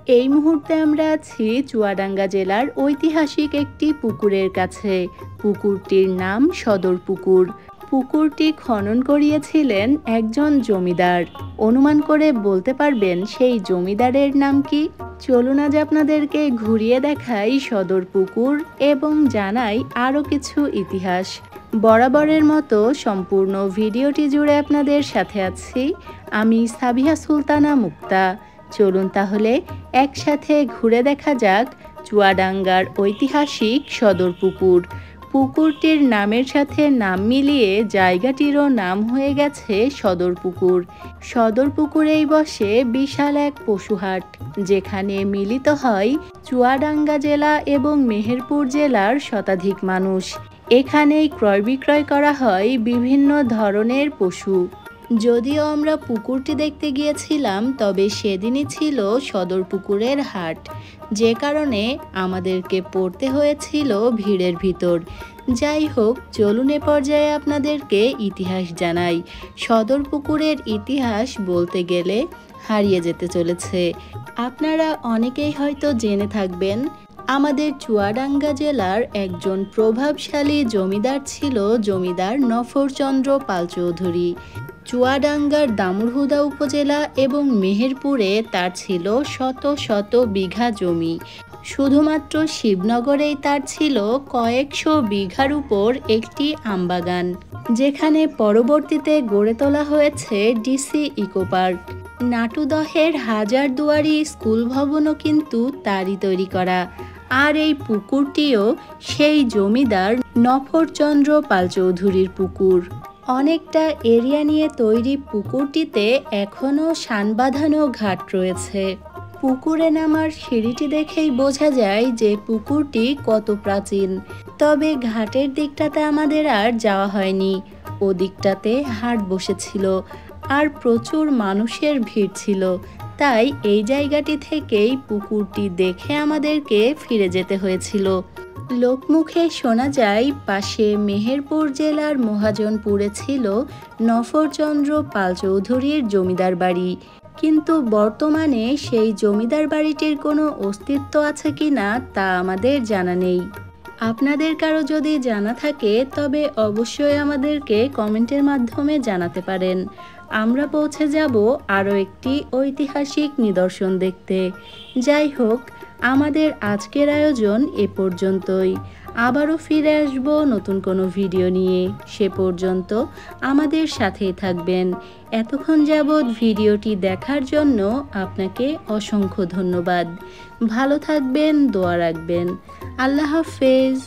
এই মুহূর্তে আমরা আছি চুয়াডাঙ্গা জেলার ঐতিহাসিক একটি পুকুরের কাছে। পুকুরটির নাম সদর পুকুর। পুকুরটি খনন করিয়েছিলেন একজন জমিদার। অনুমান করে বলতে পারবেন সেই জমিদারের নাম কি? চলুন আজ আপনাদেরকে ঘুরিয়ে দেখাই সদর পুকুর এবং জানাই আরও কিছু ইতিহাস। বরাবরের মতো সম্পূর্ণ ভিডিওটি জুড়ে আপনাদের সাথে আছি আমি সাবিহা সুলতানা মুক্তা। চলুন তাহলে একসাথে ঘুরে দেখা যাক চুয়াডাঙ্গার ঐতিহাসিক সদর পুকুর। পুকুরটির নামের সাথে নাম মিলিয়ে জায়গাটিরও নাম হয়ে গেছে সদর পুকুর। সদর পুকুরেই বসে বিশাল এক পশুহাট, যেখানে মিলিত হয় চুয়াডাঙ্গা জেলা এবং মেহেরপুর জেলার শতাধিক মানুষ। এখানেই ক্রয় বিক্রয় করা হয় বিভিন্ন ধরনের পশু। যদিও আমরা পুকুরটি দেখতে গিয়েছিলাম, তবে সেদিনই ছিল সদর পুকুরের হাট, যে কারণে আমাদেরকে পড়তে হয়েছিল ভিড়ের ভিতর। যাই হোক, চলুন এ পর্যায়ে আপনাদেরকে ইতিহাস জানাই। সদর পুকুরের ইতিহাস বলতে গেলে হারিয়ে যেতে চলেছে। আপনারা অনেকেই হয়তো জেনে থাকবেন, আমাদের চুয়াডাঙ্গা জেলার একজন প্রভাবশালী জমিদার ছিল জমিদার নফরচন্দ্র পাল চৌধুরী। চুয়াডাঙ্গার দামুড়হুদা উপজেলা এবং মেহেরপুরে তার ছিল শত শত বিঘা জমি। শুধুমাত্র শিবনগরেই তার ছিল কয়েকশো বিঘার উপর একটি আমবাগান, যেখানে পরবর্তীতে গড়ে তোলা হয়েছে ডিসি ইকো পার্ক। নাটুদহের হাজারদুয়ারি স্কুল ভবনও কিন্তু তারই তৈরি করা। আর এই পুকুরটিও সেই জমিদার নফরচন্দ্র পাল চৌধুরীর পুকুর। অনেকটা এরিয়া নিয়ে তৈরি পুকুরটিতে এখনও শান বাঁধানো ঘাট রয়েছে। পুকুরে নামার সিঁড়িটি দেখেই বোঝা যায় যে পুকুরটি কত প্রাচীন। তবে ঘাটের দিকটাতে আমাদের আর যাওয়া হয়নি। ওদিকটাতে হাট বসেছিল আর প্রচুর মানুষের ভিড় ছিল, তাই এই জায়গাটি থেকেই পুকুরটি দেখে আমাদেরকে ফিরে যেতে হয়েছিল। লোকমুখে শোনা যায় পাশে মেহেরপুর জেলার মহাজনপুরে ছিল নফরচন্দ্র পাল চৌধুরীর জমিদার বাড়ি, কিন্তু বর্তমানে সেই জমিদার বাড়িটির কোনো অস্তিত্ব আছে কি না তা আমাদের জানা নেই। আপনাদের কারো যদি জানা থাকে তবে অবশ্যই আমাদেরকে কমেন্টের মাধ্যমে জানাতে পারেন। আমরা পৌঁছে যাব আরও একটি ঐতিহাসিক নিদর্শন দেখতে। যাই হোক, আমাদের আজকের আয়োজন এ পর্যন্তই। আবারও ফিরে আসব নতুন কোনো ভিডিও নিয়ে। সে পর্যন্ত আমাদের সাথেই থাকবেন। এতক্ষণ যাবৎ ভিডিওটি দেখার জন্য আপনাকে অসংখ্য ধন্যবাদ। ভালো থাকবেন, দোয়া রাখবেন। আল্লাহ হাফেজ।